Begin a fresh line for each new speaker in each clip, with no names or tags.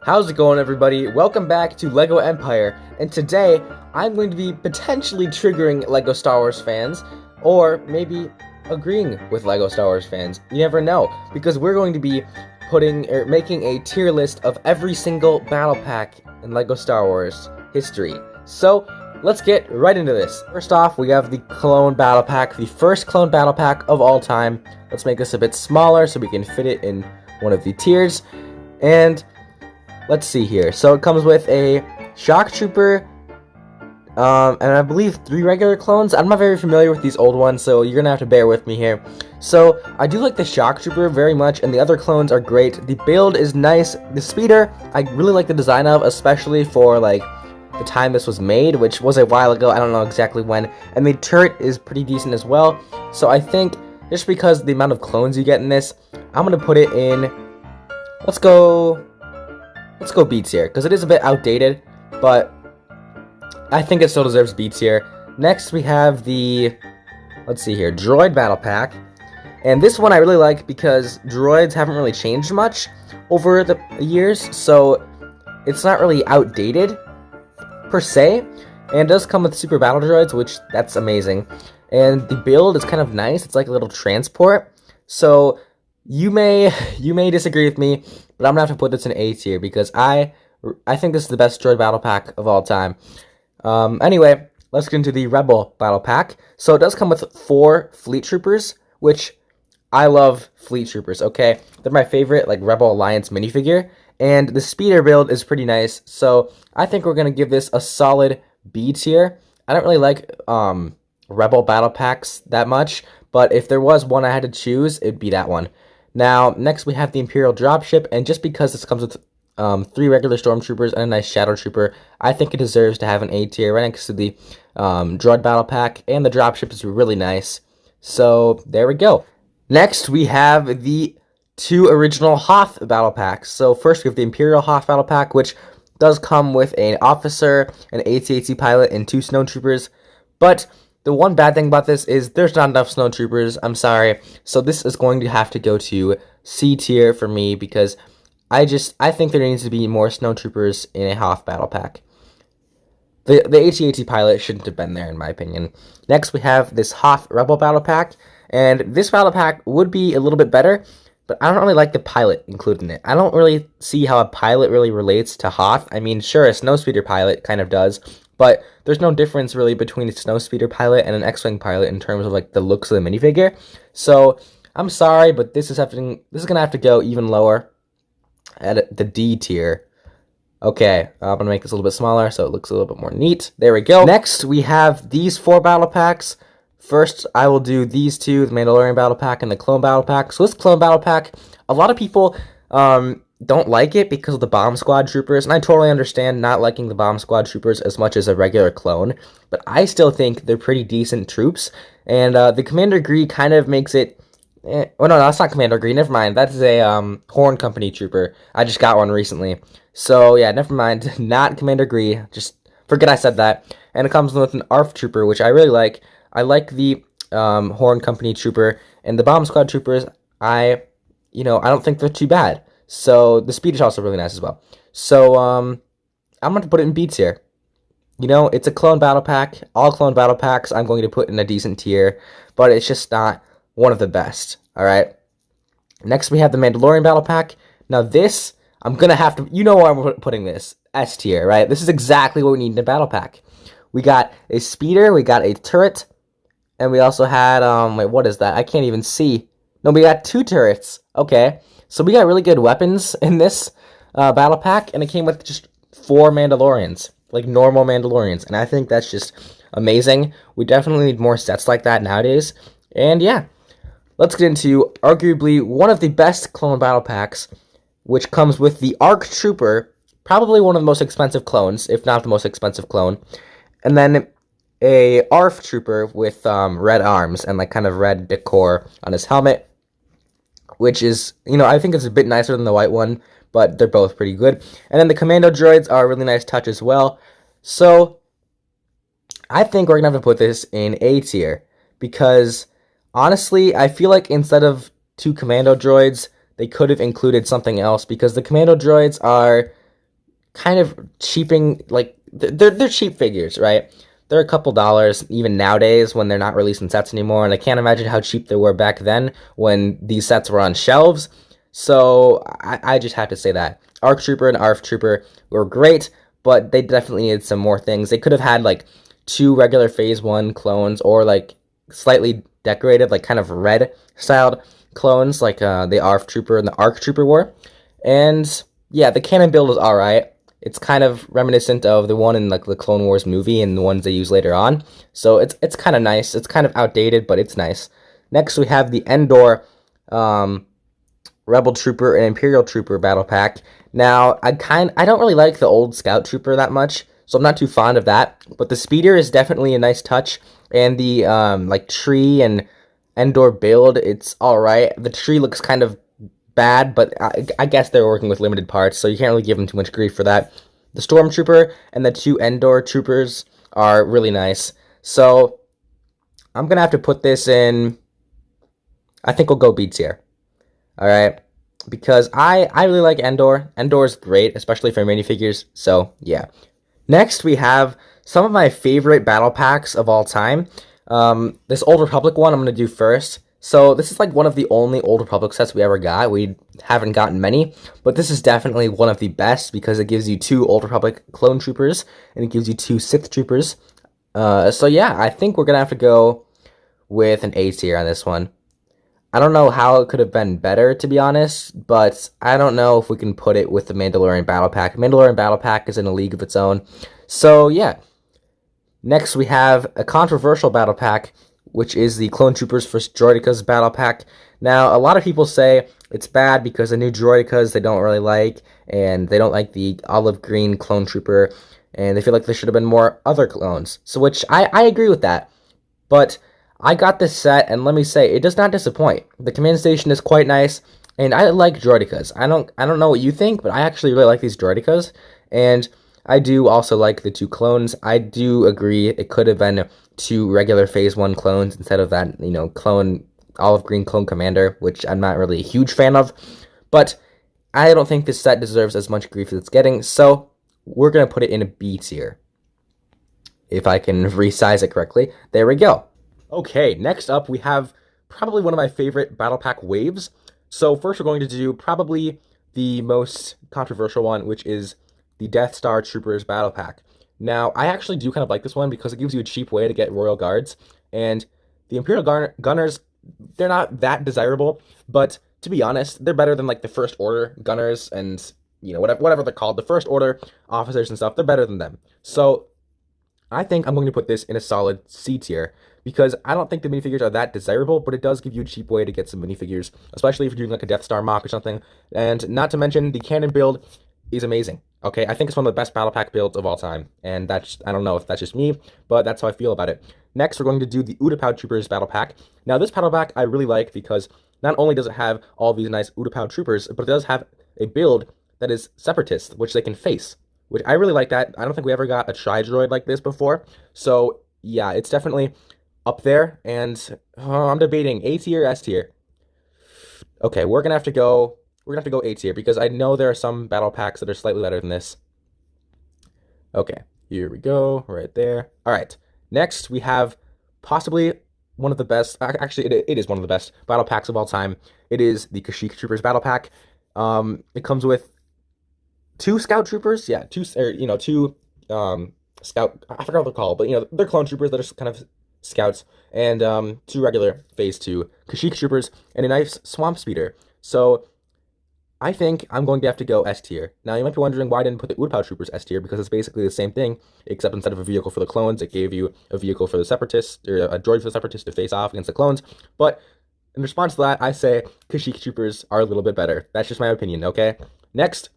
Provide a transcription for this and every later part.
How's it going, everybody? Welcome back to LEGO Empire, and today I'm going to be potentially triggering LEGO Star Wars fans, or maybe agreeing with LEGO Star Wars fans. You never know, because we're going to be making a tier list of every single battle pack in LEGO Star Wars history. So let's get right into this. First off, we have the clone battle pack, the first clone battle pack of all time. Let's make this a bit smaller so we can fit it in one of the tiers. And let's see here. So it comes with a Shock Trooper, and I believe 3 regular clones. I'm not very familiar with these old ones, so you're gonna have to bear with me here. So I do like the Shock Trooper very much, and the other clones are great. The build is nice. The speeder, I really like the design of, especially for like the time this was made, which was a while ago. I don't know exactly when. And the turret is pretty decent as well. So I think just because the amount of clones you get in this, I'm gonna put it in. Let's go B tier, because it is a bit outdated, but I think it still deserves B tier. Next we have the, let's see here, Droid Battle Pack. And this one I really like because droids haven't really changed much over the years, so it's not really outdated per se. And it does come with super battle droids, which that's amazing. And the build is kind of nice. It's like a little transport. So you may disagree with me, but I'm gonna have to put this in A tier because I think this is the best droid battle pack of all time. Anyway, let's get into the Rebel battle pack. So it does come with 4 Fleet Troopers, which I love Fleet Troopers. Okay, they're my favorite like Rebel Alliance minifigure, and the speeder build is pretty nice. So I think we're gonna give this a solid B tier. I don't really like Rebel battle packs that much, but if there was one I had to choose, it'd be that one. Now, next we have the Imperial Dropship, and just because this comes with 3 regular Stormtroopers and a nice Shadow Trooper, I think it deserves to have an A tier right next to the Droid Battle Pack, and the Dropship is really nice. So, there we go. Next, we have the 2 original Hoth Battle Packs. So, first we have the Imperial Hoth Battle Pack, which does come with an officer, an AT-AT pilot, and 2 Snowtroopers, but the one bad thing about this is there's not enough Snowtroopers. I'm sorry. So this is going to have to go to C tier for me because I think there needs to be more Snowtroopers in a Hoth battle pack. The AT-AT pilot shouldn't have been there in my opinion. Next we have this Hoth Rebel battle pack, and this battle pack would be a little bit better, but I don't really like the pilot included in it. I don't really see how a pilot really relates to Hoth. I mean, sure, a Snowspeeder pilot kind of does, but there's no difference really between a Snowspeeder pilot and an X-Wing pilot in terms of like the looks of the minifigure. So I'm sorry, but this is gonna have to go even lower at the D tier. Okay, I'm gonna make this a little bit smaller so it looks a little bit more neat. There we go. Next, we have these 4 battle packs. First, I will do these 2, the Mandalorian battle pack and the Clone battle pack. So this Clone battle pack, a lot of people don't like it because of the Bomb Squad Troopers, and I totally understand not liking the Bomb Squad Troopers as much as a regular clone, but I still think they're pretty decent troops, and the Commander Gree kind of makes it, oh no, that's not Commander Gree, never mind, that's a Horn Company Trooper. I just got one recently, so yeah, never mind, not Commander Gree, just forget I said that. And it comes with an ARF Trooper, which I really like. I like the Horn Company Trooper, and the Bomb Squad Troopers, I don't think they're too bad. So the speed is also really nice as well. So I'm going to put it in B tier. It's a clone battle pack. All clone battle packs I'm going to put in a decent tier, but it's just not one of the best. All right. Next we have the Mandalorian battle pack. Now this, I'm going to have to, where I'm putting this, S tier, right? This is exactly what we need in a battle pack. We got a speeder, we got a turret, and we also had, wait, what is that? I can't even see. No, we got 2 turrets. Okay. So we got really good weapons in this battle pack, and it came with just 4 Mandalorians, like normal Mandalorians, and I think that's just amazing. We definitely need more sets like that nowadays, and yeah. Let's get into arguably one of the best clone battle packs, which comes with the ARC Trooper, probably one of the most expensive clones, if not the most expensive clone, and then a ARF Trooper with red arms and like kind of red decor on his helmet, which is, I think it's a bit nicer than the white one, but they're both pretty good. And then the Commando droids are a really nice touch as well. So I think we're going to have to put this in A tier, because honestly, I feel like instead of 2 Commando droids, they could have included something else, because the Commando droids are kind of cheaping, like, they're cheap figures, right? They're a couple dollars even nowadays when they're not releasing sets anymore, and I can't imagine how cheap they were back then when these sets were on shelves. So I just have to say that ARC Trooper and ARF Trooper were great, but they definitely needed some more things. They could have had like two regular Phase 1 clones, or like slightly decorated, like kind of red styled clones, like the ARF Trooper and the ARC Trooper were. And yeah, the cannon build is alright. It's kind of reminiscent of the one in like the Clone Wars movie and the ones they use later on. So it's kind of nice. It's kind of outdated, but it's nice. Next we have the Endor Rebel Trooper and Imperial Trooper battle pack. Now I don't really like the old Scout Trooper that much, so I'm not too fond of that. But the speeder is definitely a nice touch, and the like tree and Endor build, it's all right. The tree looks kind of bad, but I guess they're working with limited parts, so you can't really give them too much grief for that. The Stormtrooper and the two Endor troopers are really nice. So I'm gonna have to put this in. I think we'll go B tier. All right, because I really like Endor. Endor's great, especially for minifigures. So yeah. Next we have some of my favorite battle packs of all time. This Old Republic one I'm gonna do first. So this is like one of the only Old Republic sets we ever got. We haven't gotten many, but this is definitely one of the best because it gives you two Old Republic clone troopers and it gives you two Sith troopers. So yeah, I think we're gonna have to go with an A tier on this one. I don't know how it could have been better, to be honest, but I don't know if we can put it with the Mandalorian Battle Pack. Mandalorian Battle Pack is in a league of its own. So yeah. Next we have a controversial battle pack, which is the Clone Troopers vs. Droidekas battle pack. Now, a lot of people say it's bad because the new Droidekas they don't really like, and they don't like the olive green Clone Trooper, and they feel like there should have been more other clones. So, which I agree with that. But I got this set, and let me say, it does not disappoint. The command station is quite nice, and I like Droidekas. I don't know what you think, but I actually really like these Droidekas, and I do also like the two clones. I do agree it could have been two regular Phase 1 clones instead of that, clone, olive green clone commander, which I'm not really a huge fan of. But I don't think this set deserves as much grief as it's getting, so we're going to put it in a B tier. If I can resize it correctly. There we go. Okay, next up we have probably one of my favorite battle pack waves. So first we're going to do probably the most controversial one, which is the Death Star Troopers battle pack. Now, I actually do kind of like this one because it gives you a cheap way to get Royal Guards, and the Imperial Gunners, they're not that desirable, but to be honest, they're better than like the First Order Gunners and, whatever they're called, the First Order officers and stuff, they're better than them. So, I think I'm going to put this in a solid C tier, because I don't think the minifigures are that desirable, but it does give you a cheap way to get some minifigures, especially if you're doing like a Death Star mock or something, and not to mention, the cannon build is amazing. Okay, I think it's one of the best battle pack builds of all time, and I don't know if that's just me, but that's how I feel about it. Next, we're going to do the Utopia Troopers battle pack. Now, this battle pack I really like because not only does it have all these nice Utopia Troopers, but it does have a build that is separatist, which they can face, which I really like that. I don't think we ever got a Tri-Droid like this before, so yeah, it's definitely up there, and I'm debating A tier, S tier. Okay, we're gonna have to go A tier because I know there are some battle packs that are slightly better than this. Okay, here we go, right there. All right, next we have possibly one of the best, actually it is one of the best battle packs of all time. It is the Kashyyyk Troopers battle pack. It comes with two Scout Troopers, yeah, two Scout, I forgot what they're called, but they're clone troopers that are kind of scouts, and two regular Phase 2 Kashyyyk Troopers, and a nice Swamp Speeder. So I think I'm going to have to go S tier. Now, you might be wondering why I didn't put the Utopia Troopers S tier, because it's basically the same thing, except instead of a vehicle for the clones, it gave you a vehicle for the Separatists, or a droid for the Separatists to face off against the clones. But in response to that, I say Kashyyyk Troopers are a little bit better. That's just my opinion, okay? Next,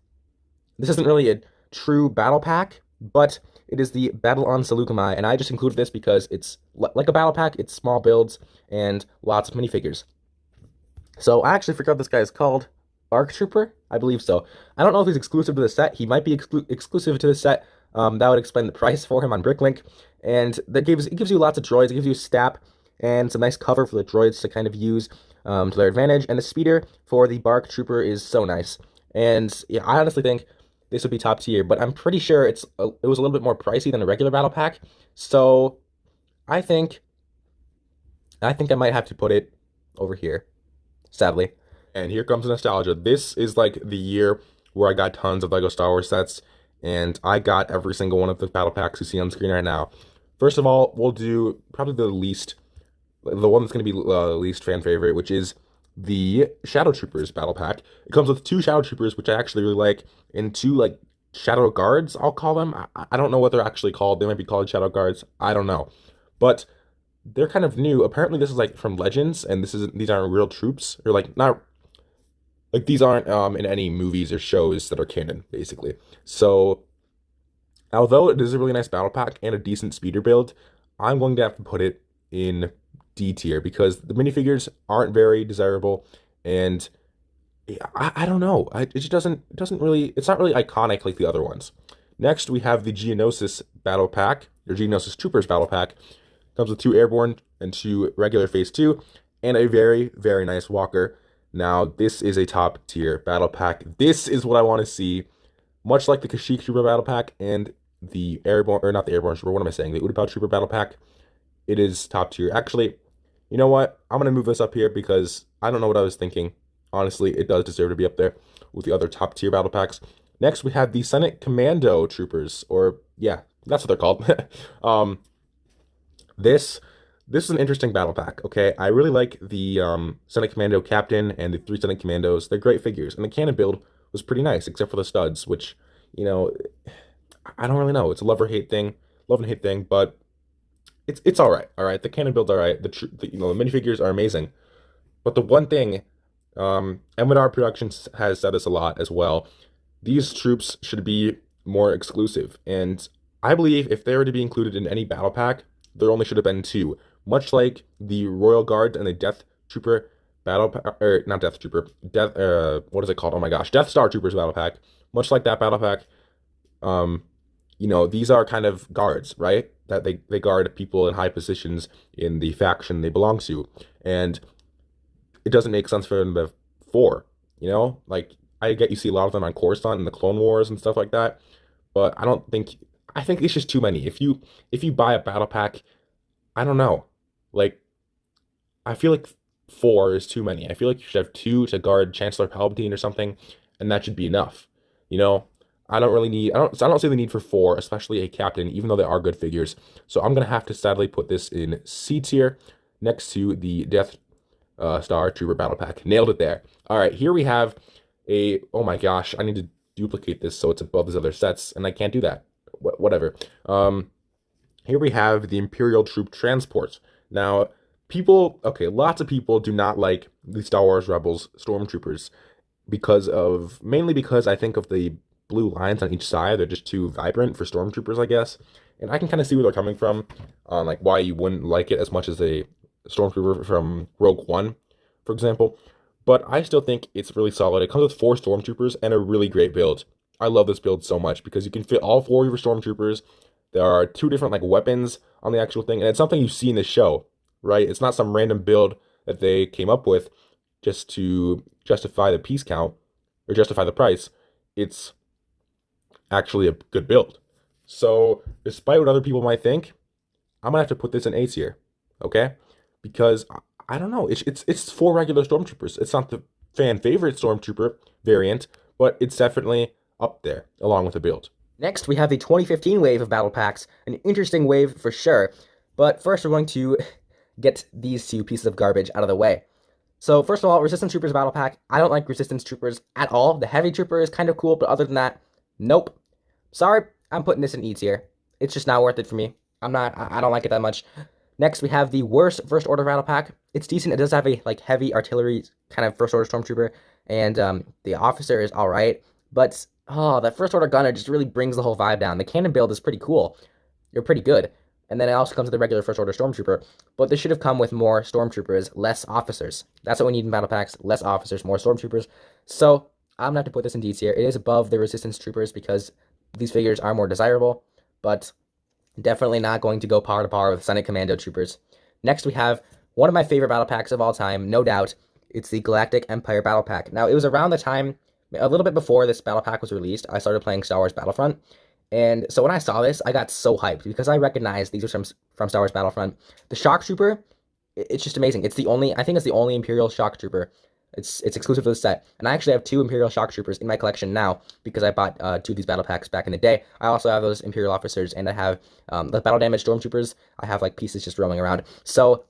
this isn't really a true battle pack, but it is the Battle on Saleucami, and I just included this because it's like a battle pack, it's small builds, and lots of minifigures. So I actually forgot what this guy is called. ARC Trooper? I believe so. I don't know if he's exclusive to the set. He might be exclusive to the set. That would explain the price for him on Bricklink. And it gives you lots of droids. It gives you a STAP and some nice cover for the droids to kind of use to their advantage. And the speeder for the BARC Trooper is so nice. And yeah, I honestly think this would be top tier, but I'm pretty sure it was a little bit more pricey than a regular battle pack. So I think I might have to put it over here, sadly. And here comes nostalgia. This is like the year where I got tons of Lego Star Wars sets, and I got every single one of the battle packs you see on screen right now. First of all, we'll do probably the one that's going to be the least fan favorite, which is the Shadow Troopers battle pack. It comes with 2 Shadow Troopers, which I actually really like, and 2 like Shadow Guards, I'll call them. I don't know what they're actually called. They might be called Shadow Guards. I don't know. But they're kind of new. Apparently, this is like from Legends, and these aren't real troops, or like not like these aren't in any movies or shows that are canon, basically. So although it is a really nice battle pack and a decent speeder build, I'm going to have to put it in D tier because the minifigures aren't very desirable, and I don't know. It just doesn't really, it's not really iconic like the other ones. Next, we have the Geonosis battle pack, or Geonosis Troopers battle pack. Comes with 2 airborne and 2 regular phase 2, and a very, very nice walker. Now, this is a top tier battle pack. This is what I want to see. Much like the Kashyyyk Trooper battle pack and the airborne, or not the airborne trooper, what am I saying? The Utopia Trooper battle pack. It is top tier. Actually, you know what? I'm going to move this up here because I don't know what I was thinking. Honestly, it does deserve to be up there with the other top tier battle packs. Next, we have the Senate Commando Troopers, or yeah, that's what they're called. This is an interesting battle pack, okay? I really like the Senate Commando Captain and the 3 Senate Commandos. They're great figures, and the cannon build was pretty nice, except for the studs, which, you know, I don't really know. It's a love and hate thing, but it's all right. All right, the cannon build's all right. The minifigures are amazing, but the one thing, M&R Productions has said this a lot as well. These troops should be more exclusive, and I believe if they were to be included in any battle pack, there only should have been 2. Much like the Royal Guard and the Death Trooper battle pack, or not Death Trooper, what is it called? Oh my gosh, Death Star Troopers battle pack. Much like that battle pack, these are kind of guards, right? That they guard people in high positions in the faction they belong to. And it doesn't make sense for them to have 4, Like, I get you see a lot of them on Coruscant and the Clone Wars and stuff like that, but I think it's just too many. If you buy a battle pack, I don't know. Like, I feel like 4 is too many. I feel like you should have 2 to guard Chancellor Palpatine or something, and that should be enough. I don't see the need for 4, especially a captain, even though they are good figures. So I'm gonna have to sadly put this in C tier next to the Death Star Trooper battle pack. Nailed it there. All right, here we have oh my gosh, I need to duplicate this so it's above these other sets, and I can't do that. Whatever. Here we have the Imperial Troop Transport. Now, lots of people do not like the Star Wars Rebels Stormtroopers mainly because I think of the blue lines on each side. They're just too vibrant for Stormtroopers, I guess. And I can kind of see where they're coming from on like why you wouldn't like it as much as a Stormtrooper from Rogue One, for example. But I still think it's really solid. It comes with 4 Stormtroopers and a really great build. I love this build so much because you can fit all 4 of your Stormtroopers. There are 2 different like weapons on the actual thing, and it's something you see in the show, right? It's not some random build that they came up with just to justify the piece count or justify the price. It's actually a good build. So, despite what other people might think, I'm gonna have to put this in A tier, okay? Because I don't know, it's 4 regular Stormtroopers. It's not the fan favorite Stormtrooper variant, but it's definitely up there along with the build. Next, we have the 2015 wave of battle packs, an interesting wave for sure. But first, we're going to get these 2 pieces of garbage out of the way. So first of all, Resistance Troopers battle pack. I don't like Resistance Troopers at all. The Heavy Trooper is kind of cool, but other than that, nope. Sorry, I'm putting this in E tier. It's just not worth it for me. I don't like it that much. Next, we have the worst First Order battle pack. It's decent. It does have a like heavy artillery kind of First Order Stormtrooper, and the officer is all right. But that First Order gunner just really brings the whole vibe down. The cannon build is pretty cool. They're pretty good. And then it also comes with the regular First Order Stormtrooper. But this should have come with more Stormtroopers, less officers. That's what we need in battle packs. Less officers, more Stormtroopers. So I'm going to have to put this in D tier. It is above the Resistance Troopers because these figures are more desirable. But definitely not going to go par to par with Senate Commando Troopers. Next, we have one of my favorite battle packs of all time, no doubt. It's the Galactic Empire Battle Pack. Now, it was around the time a little bit before this battle pack was released, I started playing Star Wars Battlefront. And so when I saw this, I got so hyped because I recognized these are from Star Wars Battlefront. The Shock Trooper, it's just amazing. It's the only, I think it's the only Imperial Shock Trooper. It's exclusive to the set. And I actually have 2 Imperial Shock Troopers in my collection now because I bought 2 of these battle packs back in the day. I also have those Imperial officers, and I have the battle damage Stormtroopers. I have like pieces just roaming around. So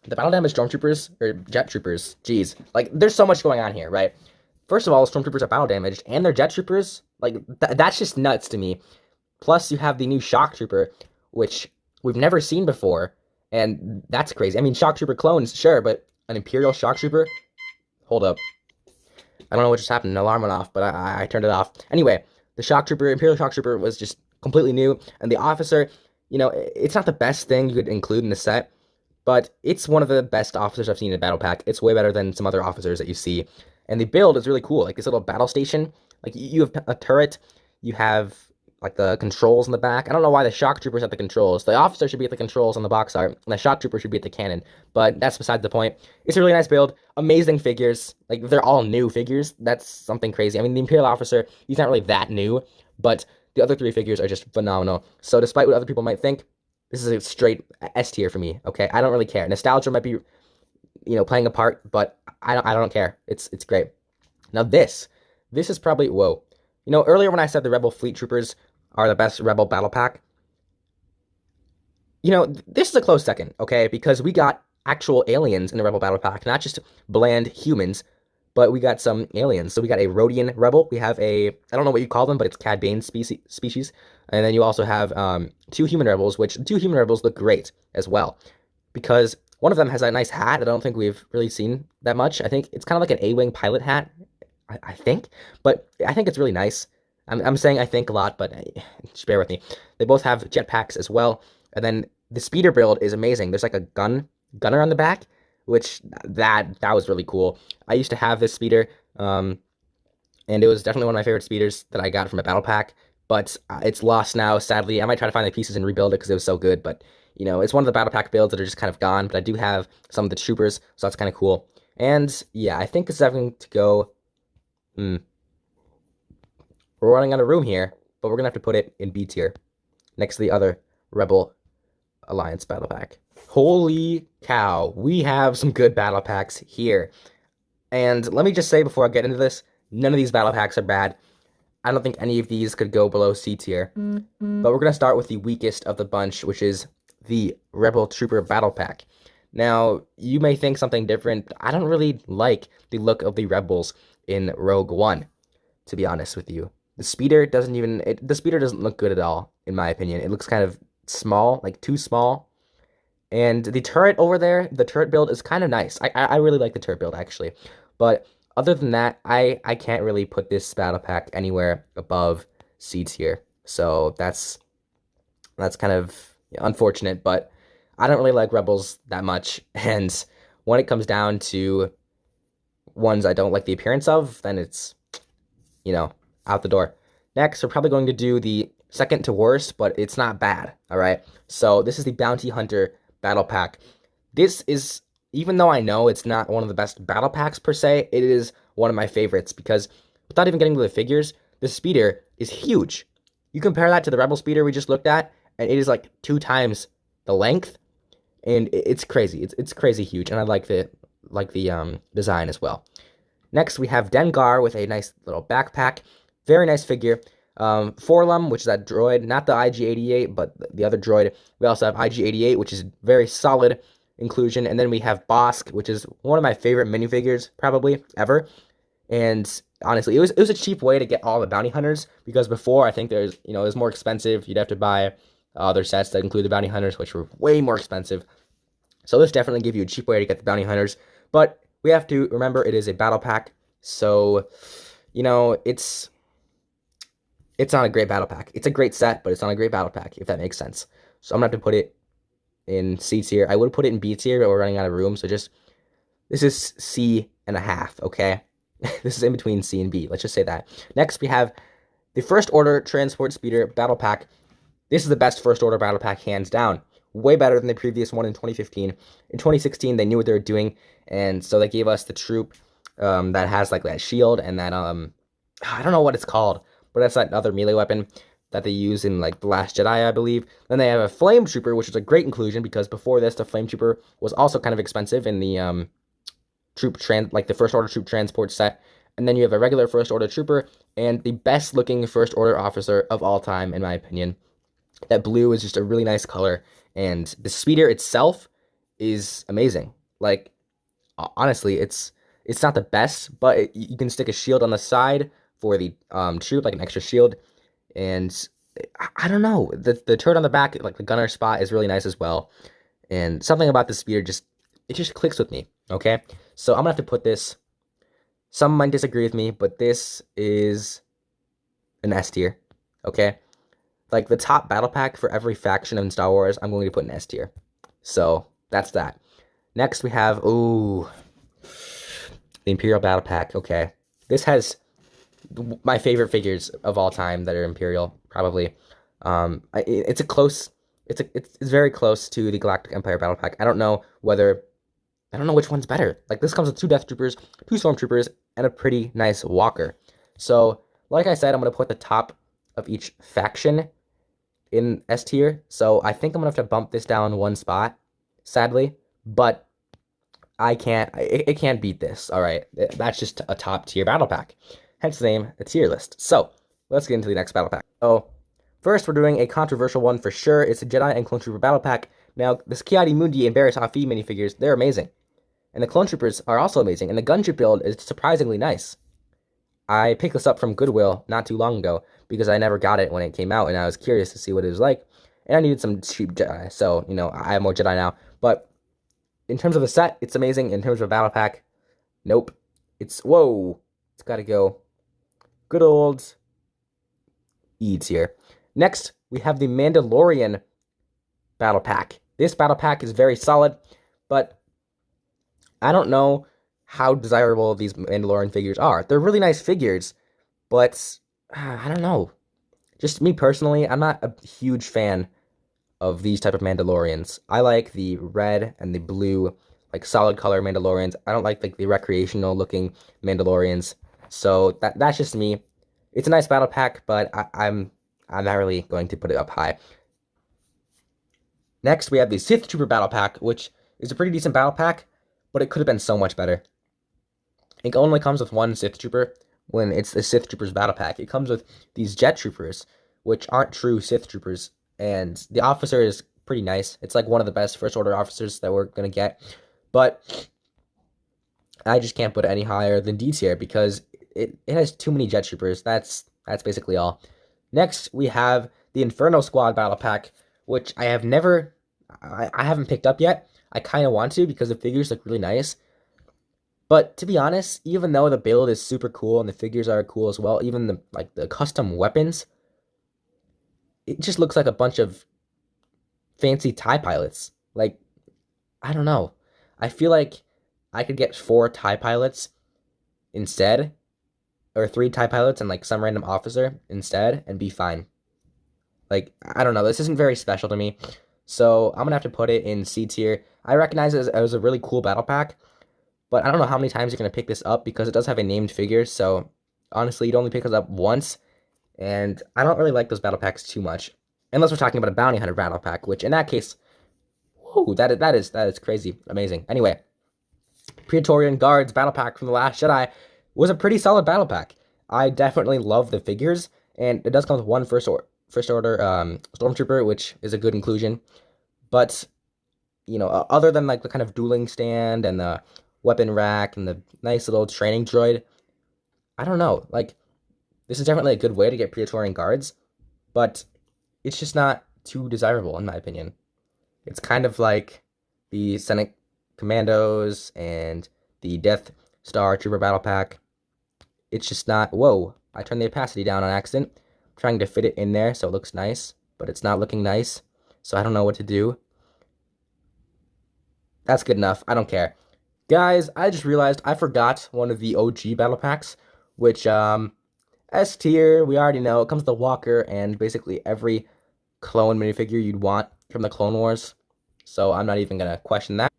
the battle damage Stormtroopers, or Jet Troopers, geez, like there's so much going on here, right? First of all, Stormtroopers are battle damaged, and they're Jet Troopers. Like, that's just nuts to me. Plus, you have the new Shock Trooper, which we've never seen before, and that's crazy. I mean, Shock Trooper clones, sure, but an Imperial Shock Trooper? Hold up. I don't know what just happened. An alarm went off, but I turned it off. Anyway, the Shock Trooper, Imperial Shock Trooper, was just completely new, and the officer, you know, it's not the best thing you could include in the set, but it's one of the best officers I've seen in a battle pack. It's way better than some other officers that you see, and the build is really cool. Like, this little battle station, like, you have a turret, you have like the controls in the back. I don't know why the Shock Troopers at the controls. The officer should be at the controls on the box art, and the Shock Trooper should be at the cannon. But that's beside the point. It's a really nice build. Amazing figures. Like, they're all new figures. That's something crazy. I mean, the Imperial Officer, he's not really that new, but the other 3 figures are just phenomenal. So despite what other people might think, this is a straight S tier for me, okay? I don't really care. Nostalgia might be, you know, playing a part, but I don't care. It's great. Now this is probably, whoa. You know, earlier when I said the Rebel Fleet Troopers are the best Rebel battle pack, you know, this is a close second, okay? Because we got actual aliens in the Rebel battle pack, not just bland humans, but we got some aliens. So we got a Rodian Rebel. We have a, I don't know what you call them, but it's Cad Bane species. And then you also have 2 human rebels, which 2 human rebels look great as well. Because one of them has a nice hat that I don't think we've really seen that much. I think it's kind of like an A-Wing pilot hat, I think. But I think it's really nice. I'm saying I think a lot, but just bear with me. They both have jetpacks as well. And then the speeder build is amazing. There's like a gunner on the back, which that was really cool. I used to have this speeder, and it was definitely one of my favorite speeders that I got from a battle pack, but it's lost now, sadly. I might try to find the pieces and rebuild it because it was so good, but, you know, it's one of the battle pack builds that are just kind of gone, but I do have some of the troopers, so that's kind of cool. And, yeah, I think it's having to go, we're running out of room here, but we're going to have to put it in B tier, next to the other Rebel Alliance battle pack. Holy cow, we have some good battle packs here. And let me just say before I get into this, none of these battle packs are bad. I don't think any of these could go below C tier. But we're going to start with the weakest of the bunch, which is the Rebel Trooper battle pack. Now, you may think something different. I don't really like the look of the Rebels in Rogue One, to be honest with you. The speeder doesn't even, the speeder doesn't look good at all, in my opinion. It looks kind of small, like too small. And the turret over there, the turret build is kind of nice. I really like the turret build, actually. But other than that, I can't really put this battle pack anywhere above C tier. So that's kind of unfortunate, but I don't really like Rebels that much. And when it comes down to ones I don't like the appearance of, then it's, you know, out the door. Next, we're probably going to do the second to worst, but it's not bad, all right? So this is the Bounty Hunter battle pack. This is, even though I know it's not one of the best battle packs per se, it is one of my favorites because without even getting to the figures, the speeder is huge. You compare that to the Rebel speeder we just looked at, and it is like 2 times the length, and it's crazy. It's crazy huge, and I like the design as well. Next, we have Dengar with a nice little backpack. Very nice figure. Forlum, which is that droid, not the IG-88, but the other droid. We also have IG-88, which is very solid inclusion. And then we have Bosk, which is one of my favorite minifigures, probably, ever. And honestly, it was a cheap way to get all the bounty hunters, because before, I think it was more expensive. You'd have to buy other sets that include the bounty hunters, which were way more expensive. So this definitely gives you a cheap way to get the bounty hunters. But we have to remember it is a battle pack, so, you know, it's not a great battle pack. It's a great set, but it's not a great battle pack, if that makes sense. So I'm going to have to put it in C tier. I would put it in B tier, but we're running out of room, so this is C.5, okay? This is in between C and B, let's just say that. Next, we have the First Order Transport Speeder Battle Pack. This is the best First Order Battle Pack, hands down. Way better than the previous one in 2015. In 2016, they knew what they were doing, and so they gave us the troop that has, like, that shield and that, I don't know what it's called, but that's that other melee weapon that they use in like The Last Jedi, I believe. Then they have a Flame Trooper, which is a great inclusion because before this, the Flame Trooper was also kind of expensive in the like the First Order troop transport set. And then you have a regular First Order trooper and the best looking First Order officer of all time, in my opinion. That blue is just a really nice color, and the speeder itself is amazing. Like honestly, it's not the best, but you can stick a shield on the side for the troop, like an extra shield, and I don't know, the turret on the back, like the gunner spot, is really nice as well. And something about the speeder just clicks with me. Okay, so I'm gonna have to put this. Some might disagree with me, but this is an S tier. Okay, like the top battle pack for every faction in Star Wars, I'm going to put an S tier. So that's that. Next we have the Imperial Battle Pack. Okay, this has my favorite figures of all time that are Imperial, probably. It's a close. It's very close to the Galactic Empire Battle Pack. I don't know which one's better. Like this comes with 2 Death Troopers, 2 Stormtroopers, and a pretty nice Walker. So, like I said, I'm gonna put the top of each faction in S tier. So I think I'm gonna have to bump this down 1 spot, sadly. But I can't. It can't beat this. All right, that's just a top tier battle pack. Hence the name, a tier list. So let's get into the next battle pack. So first, we're doing a controversial one for sure. It's a Jedi and Clone Trooper battle pack. Now, the Ki-Adi-Mundi and Barriss Offee minifigures, they're amazing. And the Clone Troopers are also amazing. And the gunship build is surprisingly nice. I picked this up from Goodwill not too long ago because I never got it when it came out, and I was curious to see what it was like. And I needed some cheap Jedi, so, you know, I have more Jedi now. But in terms of the set, it's amazing. In terms of a battle pack, nope. Whoa. It's got to go. Good old E tier. Next, we have the Mandalorian battle pack. This battle pack is very solid, but I don't know how desirable these Mandalorian figures are. They're really nice figures, but I don't know. Just me personally, I'm not a huge fan of these type of Mandalorians. I like the red and the blue, like solid color Mandalorians. I don't like the recreational looking Mandalorians. So that's just me. It's a nice battle pack, but I'm not really going to put it up high. Next, we have the Sith Trooper battle pack, which is a pretty decent battle pack, but it could have been so much better. It only comes with 1 Sith Trooper when it's the Sith Troopers battle pack. It comes with these Jet Troopers, which aren't true Sith Troopers, and the officer is pretty nice. It's like one of the best First Order officers that we're going to get, but I just can't put it any higher than D tier because it has too many Jet Troopers. That's basically all. Next, we have the Inferno Squad battle pack, which I haven't picked up yet. I kind of want to because the figures look really nice. But to be honest, even though the build is super cool and the figures are cool as well, even the custom weapons, it just looks like a bunch of fancy TIE pilots. Like, I don't know. I feel like I could get 4 TIE pilots instead, or 3 TIE pilots and like some random officer instead, and be fine. Like, I don't know. This isn't very special to me, so I'm gonna have to put it in C tier. I recognize it as a really cool battle pack, but I don't know how many times you're going to pick this up because it does have a named figure, so honestly, you'd only pick this up once, and I don't really like those battle packs too much. Unless we're talking about a Bounty Hunter battle pack, which in that case, whoa, that is crazy, amazing. Anyway, Praetorian Guards battle pack from The Last Jedi was a pretty solid battle pack. I definitely love the figures, and it does come with 1 First Order Stormtrooper, which is a good inclusion, but, you know, other than like the kind of dueling stand and the weapon rack and the nice little training droid, I don't know, like, this is definitely a good way to get Praetorian Guards, but it's just not too desirable in my opinion. It's kind of like the Senate Commandos and the Death Star Trooper battle pack. It's just not, whoa, I turned the opacity down on accident. I'm trying to fit it in there so it looks nice, but it's not looking nice, so I don't know what to do. That's good enough, I don't care. Guys, I just realized I forgot one of the OG battle packs, which, S tier, we already know. It comes with the Walker and basically every clone minifigure you'd want from the Clone Wars, so I'm not even going to question that.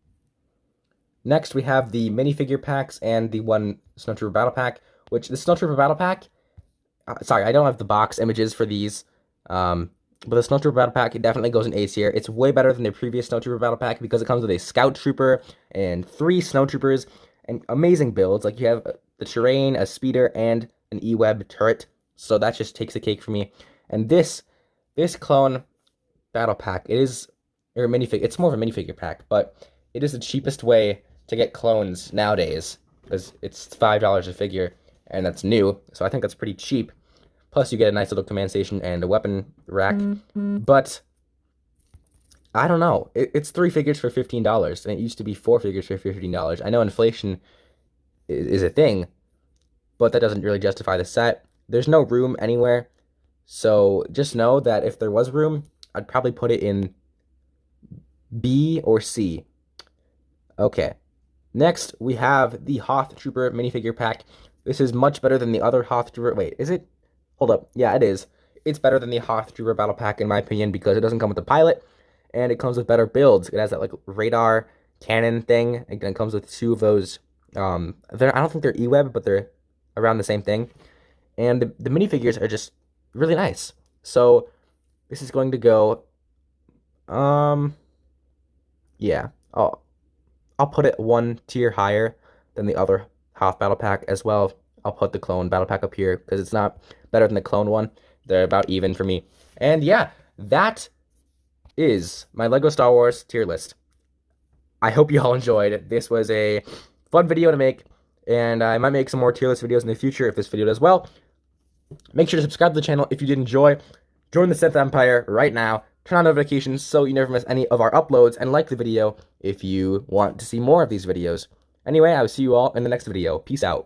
Next, we have the minifigure packs and the 1 Snowtrooper battle pack, which the Snowtrooper battle pack, sorry, I don't have the box images for these. But the Snowtrooper Battle Pack, it definitely goes in A tier. It's way better than the previous Snowtrooper Battle Pack because it comes with a Scout Trooper and 3 Snowtroopers and amazing builds. Like you have the terrain, a speeder, and an E-Web turret. So that just takes the cake for me. And this clone Battle Pack, it's more of a minifigure pack, but it is the cheapest way to get clones nowadays because it's $5 a figure and that's new. So I think that's pretty cheap. Plus, you get a nice little command station and a weapon rack. But, I don't know. It's 3 figures for $15, and it used to be 4 figures for $15. I know inflation is a thing, but that doesn't really justify the set. There's no room anywhere, so just know that if there was room, I'd probably put it in B or C. Okay. Next, we have the Hoth Trooper minifigure pack. This is much better than the other Hoth Trooper. Wait, is it? Hold up. Yeah, it is. It's better than the Hoth Trooper Battle Pack, in my opinion, because it doesn't come with the pilot, and it comes with better builds. It has that, like, radar cannon thing. It comes with 2 of those. I don't think they're E-Web, but they're around the same thing. And the minifigures are just really nice. So, this is going to go... yeah. I'll put it 1 tier higher than the other Hoth Battle Pack as well. I'll put the Clone Battle Pack up here, because it's not better than the Clone one. They're about even for me. And yeah, that is my LEGO Star Wars tier list. I hope you all enjoyed. This was a fun video to make, and I might make some more tier list videos in the future if this video does well. Make sure to subscribe to the channel if you did enjoy. Join the Sith Empire right now. Turn on notifications so you never miss any of our uploads, and like the video if you want to see more of these videos. Anyway, I will see you all in the next video. Peace out.